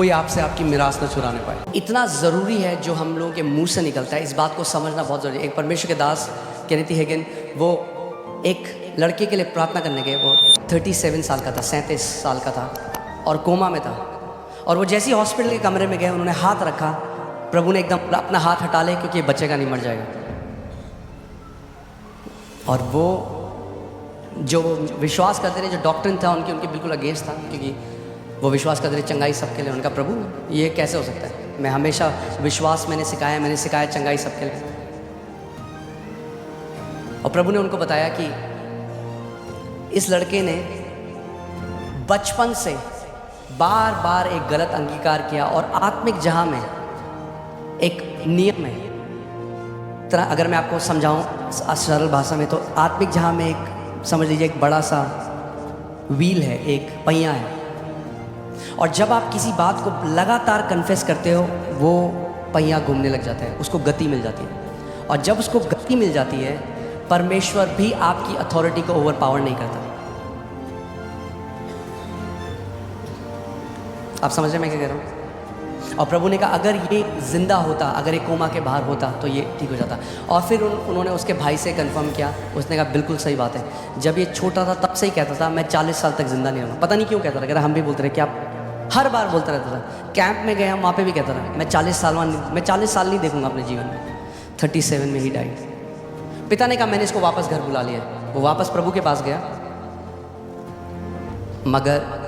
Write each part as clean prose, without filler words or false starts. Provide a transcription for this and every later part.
कोई आपसे आपकी मिरास न चुराने पाए। इतना ज़रूरी है जो हम लोगों के मुंह से निकलता है, इस बात को समझना बहुत ज़रूरी है। एक परमेश्वर के दास केनेथ हेगिन, वो एक लड़के के लिए प्रार्थना करने गए। वो 37 साल का था, 37 साल का था और कोमा में था। और वो जैसे ही हॉस्पिटल के कमरे में गए, उन्होंने हाथ रखा, प्रभु ने एकदम अपना हाथ हटा ले क्योंकि ये बचेगा नहीं, मर जाएगा। और वो जो विश्वास करते रहे, जो डॉक्टर था उनके बिल्कुल अगेंस्ट था, क्योंकि वो विश्वास करते रहे चंगाई सबके लिए। उनका प्रभु ये कैसे हो सकता है, मैं हमेशा विश्वास मैंने सिखाया चंगाई सबके लिए। और प्रभु ने उनको बताया कि इस लड़के ने बचपन से बार बार एक गलत अंगीकार किया और आत्मिक जहां में एक नियम है। तरह अगर मैं आपको समझाऊं सरल भाषा में, तो आत्मिक जहां में एक, समझ लीजिए, एक बड़ा सा व्हील है, एक पहिया है। और जब आप किसी बात को लगातार कन्फेस करते हो, वो पहिया घूमने लग जाता है, उसको गति मिल जाती है। और जब उसको गति मिल जाती है, परमेश्वर भी आपकी अथॉरिटी को ओवरपावर नहीं करता। आप समझ रहे हैं मैं क्या कह रहा हूँ? और प्रभु ने कहा अगर ये जिंदा होता, अगर ये कोमा के बाहर होता तो ये ठीक हो जाता। और फिर उन्होंने उसके भाई से कंफर्म किया, उसने कहा बिल्कुल सही बात है। जब ये छोटा था तब से ही कहता था मैं 40 साल तक जिंदा नहीं रहूँगा। पता नहीं क्यों कहता था, हम भी बोलते रहे, क्या हर बार बोलता रहता था। कैंप में गया, वहाँ पे भी कहता था मैं 40 साल नहीं देखूंगा अपने जीवन में। 37 में ही डाइड। पिता ने कहा मैंने इसको वापस घर बुला लिया। वो वापस प्रभु के पास गया। मगर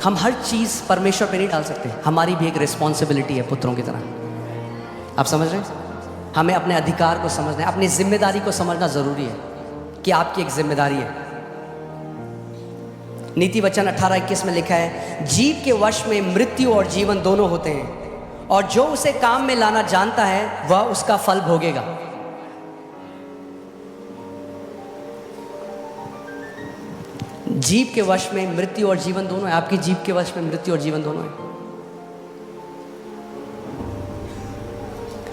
हम हर चीज़ परमेश्वर पे नहीं डाल सकते, हमारी भी एक रिस्पॉन्सिबिलिटी है पुत्रों की तरह। आप समझ रहे हैं? हमें अपने अधिकार को समझना है, अपनी जिम्मेदारी को समझना जरूरी है कि आपकी एक जिम्मेदारी है। नीति वचन 18:21 में लिखा है, जीव के वश में मृत्यु और जीवन दोनों होते हैं, और जो उसे काम में लाना जानता है वह उसका फल भोगेगा। जीव के वश में मृत्यु और जीवन दोनों है। आपकी जीव के वश में मृत्यु और जीवन दोनों है।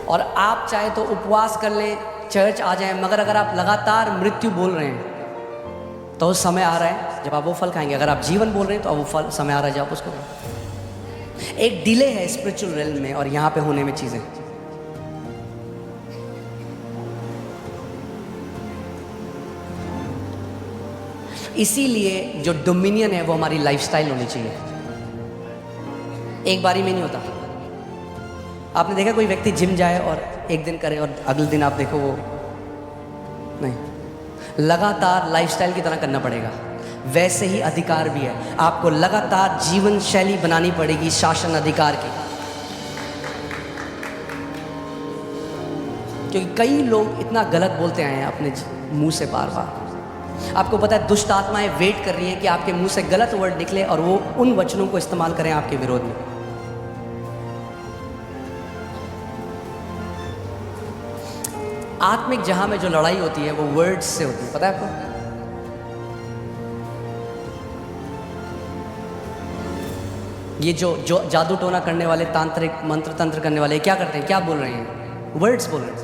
और आप चाहे तो उपवास कर लें, चर्च आ जाएं, मगर अगर आप लगातार मृत्यु बोल रहे हैं तो उस समय आ रहा है जब आप वो फल खाएंगे। अगर आप जीवन बोल रहे हैं तो वो फल समय आ रहा है जब आप उसको खाएंगे। एक डिले है स्पिरिचुअल रेल्म में और यहां पे होने में चीजें। इसीलिए जो डोमिनियन है वो हमारी लाइफस्टाइल होनी चाहिए। एक बारी में नहीं होता। आपने देखा कोई व्यक्ति जिम जाए और एक दिन करे और अगले दिन आप देखो वो नहीं, लगातार लाइफस्टाइल की तरह करना पड़ेगा। वैसे ही अधिकार भी है, आपको लगातार जीवन शैली बनानी पड़ेगी शासन अधिकार की। क्योंकि कई लोग इतना गलत बोलते आए हैं अपने मुंह से बार बार। आपको पता है दुष्ट आत्माएं वेट कर रही हैं कि आपके मुंह से गलत वर्ड निकले और वो उन वचनों को इस्तेमाल करें आपके विरोध में। आत्मिक जहां में जो लड़ाई होती है वो वर्ड्स से होती है, पता है आपको? ये जो जादू टोना करने वाले, तांत्रिक मंत्र तंत्र करने वाले क्या करते हैं, क्या बोल रहे हैं? वर्ड्स बोल रहे हैं,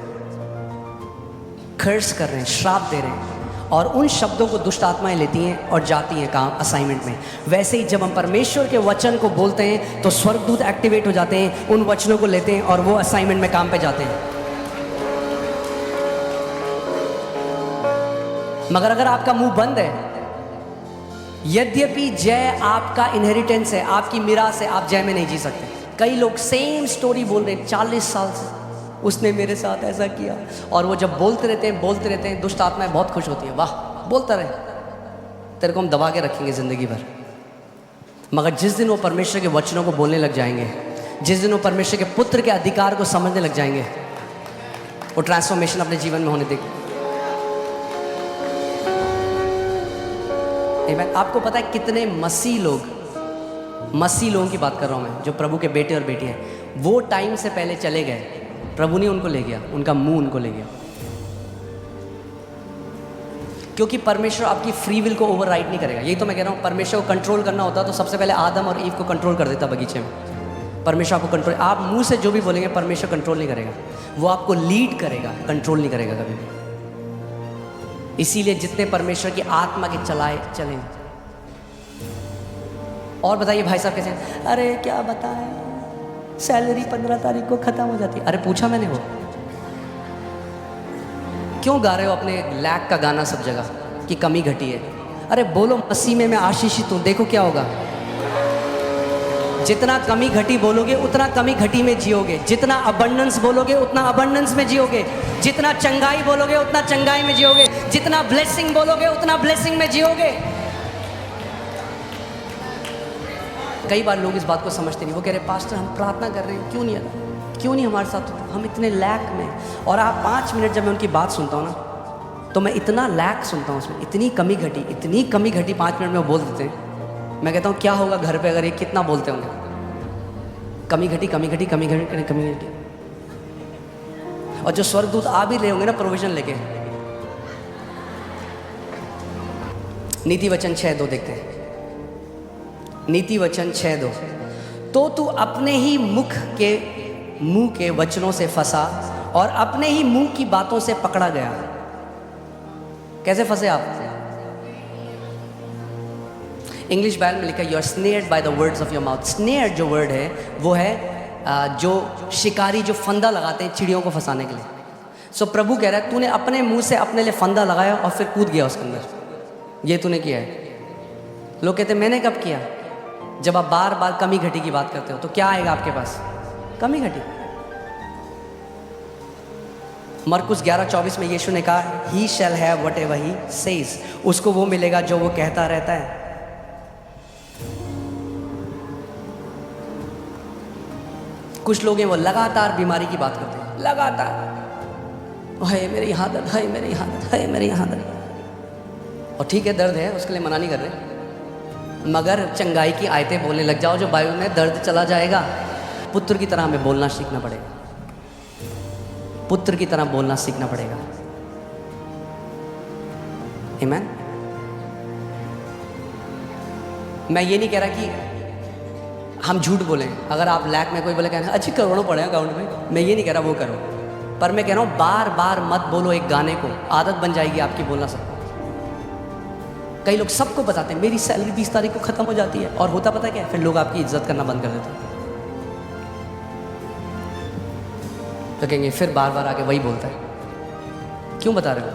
कर्स कर रहे हैं, श्राप दे रहे हैं। और उन शब्दों को दुष्ट आत्माएं लेती हैं और जाती हैं काम असाइनमेंट में। वैसे ही जब हम परमेश्वर के वचन को बोलते हैं तो स्वर्गदूत एक्टिवेट हो जाते हैं, उन वचनों को लेते हैं और वो असाइनमेंट में काम पे जाते हैं। मगर अगर आपका मुंह बंद है, यद्यपि जय आपका इनहेरिटेंस है, आपकी मिरास है, आप जय में नहीं जी सकते। कई लोग सेम स्टोरी बोल रहे हैं 40 साल से, उसने मेरे साथ ऐसा किया, और वो जब बोलते रहते हैं दुष्ट आत्माएं बहुत खुश होती है, वाह बोलता रहे, तेरे को हम दबा के रखेंगे जिंदगी भर। मगर जिस दिन वो परमेश्वर के वचनों को बोलने लग जाएंगे, जिस दिन वो परमेश्वर के पुत्र के अधिकार को समझने लग जाएंगे, वो ट्रांसफॉर्मेशन अपने जीवन में होने देगी। आपको पता है कितने मसीह लोगों की बात कर रहा हूं मैं, जो प्रभु के बेटे और बेटी हैं, वो टाइम से पहले चले गए। प्रभु ने उनको ले गया, उनका मुंह उनको ले गया। क्योंकि परमेश्वर आपकी फ्री विल को ओवरराइड नहीं करेगा। यही तो मैं कह रहा हूं, परमेश्वर को कंट्रोल करना होता तो सबसे पहले आदम और ईव को कंट्रोल कर देता बगीचे में। परमेश्वर आपको कंट्रोल, आप मुंह से जो भी बोलेंगे परमेश्वर कंट्रोल नहीं करेगा, वो आपको लीड करेगा, कंट्रोल नहीं करेगा कभी भी। इसीलिए जितने परमेश्वर की आत्मा के चले, और बताइए भाई साहब कैसे हैं? अरे क्या बताएं, सैलरी 15 तारीख को ख़त्म हो जाती है। अरे पूछा मैंने वो क्यों गा रहे हो अपने लैक का गाना सब जगह कि कमी घटी है? अरे बोलो मसीह में मैं आशीषित हूँ, देखो क्या होगा। जितना कमी घटी बोलोगे उतना कमी घटी में जियोगे, जितना अबंडेंस बोलोगे उतना अबंडेंस में जियोगे, जितना चंगाई बोलोगे उतना चंगाई में जियोगे, जितना ब्लेसिंग बोलोगे उतना ब्लेसिंग में जियोगे। कई बार लोग इस बात को समझते नहीं, वो कह रहे पास्टर हम प्रार्थना कर रहे हैं, क्यों नहीं हमारे साथ होता, हम इतने लैक में। और आप 5 मिनट जब मैं उनकी बात सुनता हूँ ना, तो मैं इतना लैक सुनता हूँ उसमें, इतनी कमी घटी 5 मिनट में वो बोल देते हैं। मैं कहता हूँ क्या होगा घर पे अगर ये कितना बोलते होंगे, कमी घटी। और जो स्वर्गदूत आ भी रहे होंगे ना प्रोविजन लेके। नीति वचन 6:2 देखते हैं। नीति वचन 6:2, तो तू अपने ही मुंह के वचनों से फंसा और अपने ही मुंह की बातों से पकड़ा गया। कैसे फंसे आप? इंग्लिश बाइबल में लिखा है, you are snared by the words of your mouth. Snare जो वर्ड है वो है जो शिकारी जो फंदा लगाते हैं चिड़ियों को फंसाने के लिए। सो प्रभु कह रहा है तूने अपने मुंह से अपने लिए फंदा लगाया और फिर कूद गया उसके अंदर। ये तूने किया है। लोग कहते हैं मैंने कब किया? जब आप बार बार कमी घटी की बात करते हो तो क्या आएगा आपके पास? कमी घटी। मरकुस 11:24 में यीशु ने कहा, he shall have whatever he says, उसको वो मिलेगा जो वो कहता रहता है। कुछ लोग हैं वो लगातार बीमारी की बात करते हैं, लगातार, हाय मेरे यहाँ दर्द, हाय मेरे यहाँ दर्द, हाय मेरे यहाँ दर्द। और ठीक है दर्द है, उसके लिए मना नहीं कर रहे, मगर चंगाई की आयतें बोलने लग जाओ जो बाइबल में दर्द चला जाएगा। पुत्र की तरह हमें बोलना सीखना पड़ेगा, पुत्र की तरह बोलना सीखना पड़ेगा। आमीन। मैं ये नहीं कह रहा कि हम झूठ बोलें। अगर आप लैक में कोई बोले कहना अच्छी करोड़ों पड़े अकाउंट में, मैं ये नहीं कह रहा वो करो, पर मैं कह रहा हूँ बार बार मत बोलो एक गाने को, आदत बन जाएगी आपकी बोलना सबको। कई लोग सबको बताते हैं मेरी सैलरी 20 तारीख को खत्म हो जाती है, और होता पता क्या है? फिर लोग आपकी इज्जत करना बंद कर देते हैं। तो कहेंगे फिर बार बार आके वही बोलता है, क्यों बता रहे हो?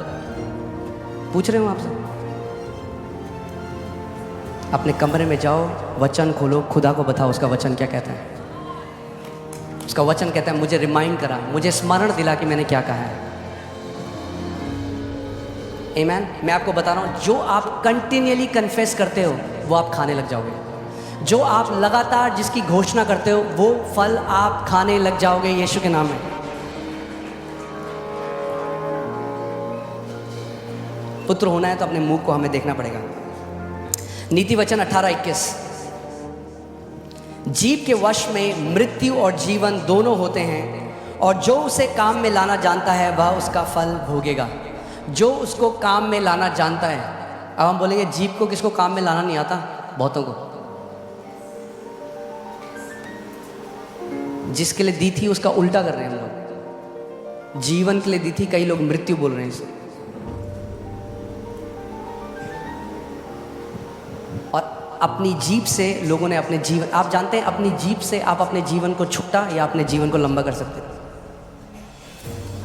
पूछ रहे हो आपसे। अपने कमरे में जाओ, वचन खोलो, खुदा को बताओ उसका वचन क्या कहता है। उसका वचन कहता है मुझे रिमाइंड करा, मुझे स्मरण दिला कि मैंने क्या कहा है। आमीन। मैं आपको बता रहा हूँ, जो आप कंटिन्यूअली कन्फेस करते हो वो आप खाने लग जाओगे। जो आप लगातार जिसकी घोषणा करते हो वो फल आप खाने लग जाओगे यीशु के नाम में। पुत्र होना है तो अपने मुंह को हमें देखना पड़ेगा। नीति वचन 18:21, जीव के वश में मृत्यु और जीवन दोनों होते हैं, और जो उसे काम में लाना जानता है वह उसका फल भोगेगा। जो उसको काम में लाना जानता है। अब हम बोलेंगे जीव को किसको काम में लाना नहीं आता? बहुतों को। जिसके लिए दी थी उसका उल्टा कर रहे हैं हम लोग। जीवन के लिए दी थी, कई लोग मृत्यु बोल रहे हैं इसे। और अपनी जीभ से लोगों ने अपने जीवन, आप जानते हैं अपनी जीभ से आप अपने जीवन को छोटा या अपने जीवन को लंबा कर सकते हैं।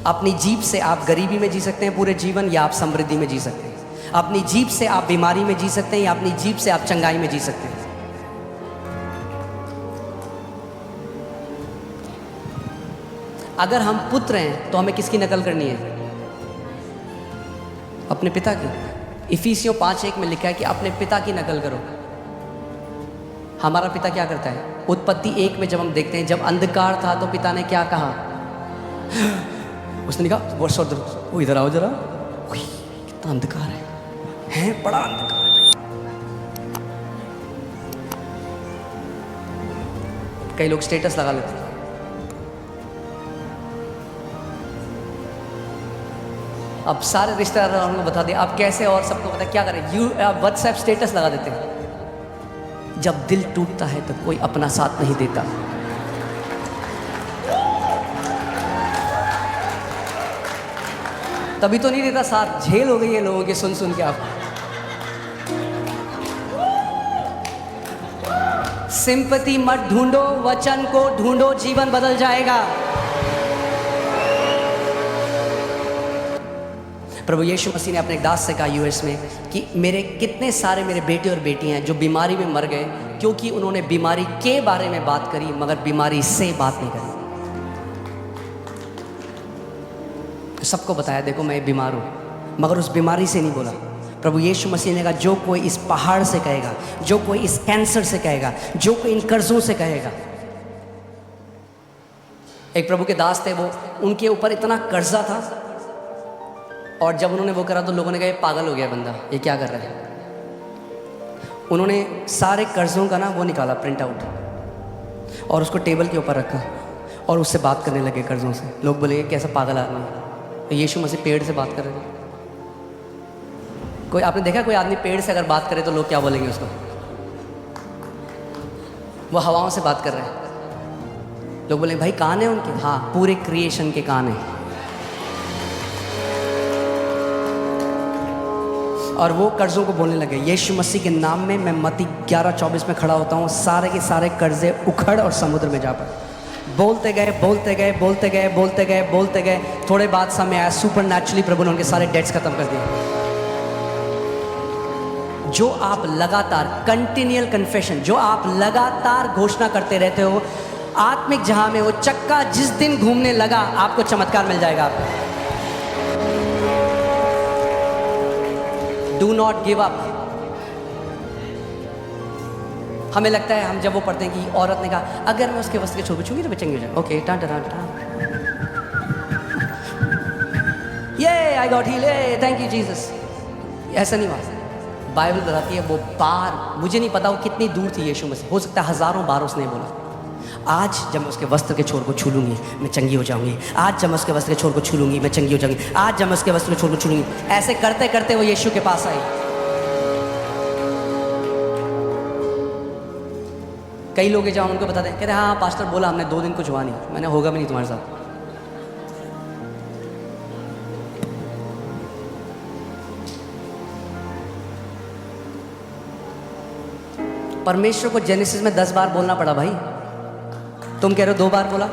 अपनी जीभ से आप गरीबी में जी सकते हैं पूरे जीवन, या आप समृद्धि में जी सकते हैं। अपनी जीभ से आप बीमारी में जी सकते हैं, या अपनी जीभ से आप चंगाई में जी सकते हैं। अगर हम पुत्र हैं तो हमें किसकी नकल करनी है? अपने पिता की। इफिसियों 5:1 में लिखा है कि अपने पिता की नकल करो। हमारा पिता क्या करता है? उत्पत्ति 1 में जब हम देखते हैं, जब अंधकार था तो पिता ने क्या कहा? उसने कहा वो इधर आओ जरा, कितना अंधकार है, बड़ा अंधकार है। कई लोग स्टेटस लगा लेते हैं, अब सारे रिश्तेदार हमको बता दिया आप कैसे, और सबको पता क्या करें, व्हाट्सएप स्टेटस लगा देते हैं। जब दिल टूटता है तो कोई अपना साथ नहीं देता। तभी तो नहीं देता साथ, झेल हो गई है लोगों की सुन सुन के। आप सिंपैथी मत ढूंढो, वचन को ढूंढो, जीवन बदल जाएगा। प्रभु यीशु मसीह ने अपने एक दास से कहा यूएस में कि मेरे कितने सारे मेरे बेटे और बेटियां हैं जो बीमारी में मर गए क्योंकि उन्होंने बीमारी के बारे में बात करी मगर बीमारी से बात नहीं करी। सबको बताया देखो मैं बीमार हूँ, मगर उस बीमारी से नहीं बोला। प्रभु यीशु मसीह ने कहा जो कोई इस पहाड़ से कहेगा, जो कोई इस कैंसर से कहेगा, जो कोई इन कर्जों से कहेगा। एक प्रभु के दास थे, वो उनके ऊपर इतना कर्जा था और जब उन्होंने वो करा तो लोगों ने कहा ये पागल हो गया बंदा, ये क्या कर रहा है। उन्होंने सारे कर्जों का ना वो निकाला प्रिंट आउट और उसको टेबल के ऊपर रखा और उससे बात करने लगे कर्जों से। लोग बोले कैसा पागल आदमी है। तो यीशु मसीह पेड़ से बात कर रहे थे। कोई आपने देखा कोई आदमी पेड़ से अगर बात करे तो लोग क्या बोलेंगे उसको? वो हवाओं से बात कर रहे हैं। लोग बोले भाई कान है उनके? हाँ, पूरे क्रिएशन के कान है। और वो कर्जों को बोलने लगे यीशु मसीह के नाम में मैं मत्ती 11:24 में खड़ा होता हूँ, सारे के सारे कर्जे उखड़ और समुद्र में जा पड़े। बोलते गए बोलते गए बोलते गए बोलते गए बोलते गए, थोड़े बाद समय आया, सुपर नेचुरली प्रभु ने उनके सारे डेट्स खत्म कर दिए। जो आप लगातार कंटिन्यूअल कन्फेशन, जो आप लगातार घोषणा करते रहते हो, आत्मिक जहां में वो चक्का जिस दिन घूमने लगा आपको चमत्कार मिल जाएगा। आपको डू नॉट गिव अप। हमें लगता है हम जब वो पढ़ते हैं कि औरत ने कहा अगर मैं उसके वस्त्र के छोर को छूंगी तो मैं चंगी हो जाऊंगी। Okay tata tata, yeah I got heal, thank you Jesus. ऐसा नहीं हुआ। बाइबल बताती है वो बार, मुझे नहीं पता वो कितनी दूर थी यीशु मसीह, हो सकता है हजारों बार उसने बोला आज जब मैं उसके वस्त्र के छोर को छू लूंगी मैं चंगी हो जाऊंगी, आज जब मैं उसके वस्त्र के छोर को छू लूंगी मैं चंगी हो जाऊंगी, आज जब मैं उसके वस्त्र के छोर को छू लूंगी। ऐसे करते करते वो यीशु के पास आई। कई लोग जहाँ उनको बताते हैं, कहते हैं हाँ पास्टर बोला हमने 2 दिन कुछ हुआ नहीं। मैंने होगा भी नहीं तुम्हारे साथ। परमेश्वर को जेनेसिस में 10 बार बोलना पड़ा भाई, तुम कह रहे हो 2 बार बोला।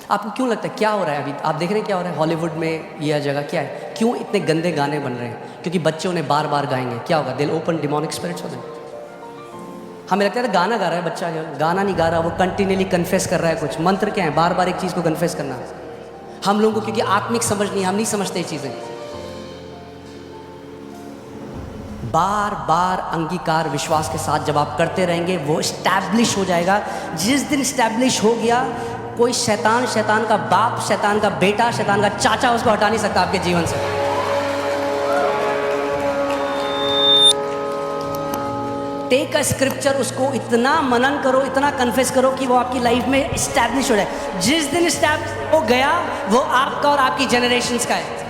आपको क्यों लगता है क्या हो रहा है? अभी आप देख रहे हैं क्या हो रहा है हॉलीवुड में, यह जगह क्या है, क्यों इतने गंदे गाने बन रहे हैं? क्योंकि बच्चे उन्हें बार बार गाएंगे, क्या होगा? दिल ओपन डिमोनिक स्पिरिट्स हो जाए। हमें लगता है गाना गा रहा है बच्चा, गाना नहीं गा रहा, वो कंटिन्यूअली कन्फेस कर रहा है कुछ। मंत्र क्या है? बार बार एक चीज़ को कन्फेस करना। हम लोगों को क्योंकि आत्मिक समझ नहीं, हम नहीं समझते ये चीज़ें। बार बार अंगीकार विश्वास के साथ जब आप करते रहेंगे वो स्टैब्लिश हो जाएगा। जिस दिन स्टैब्लिश हो गया, कोई शैतान, शैतान का बाप, शैतान का बेटा, शैतान का चाचा उसको हटा नहीं सकता आपके जीवन से। टेक अ स्क्रिप्चर, उसको इतना मनन करो, इतना कन्फेस करो कि वो आपकी लाइफ में स्टैब्लिश हो जाए। जिस दिन स्टैब्लिश हो गया वो आपका और आपकी जनरेशंस का है।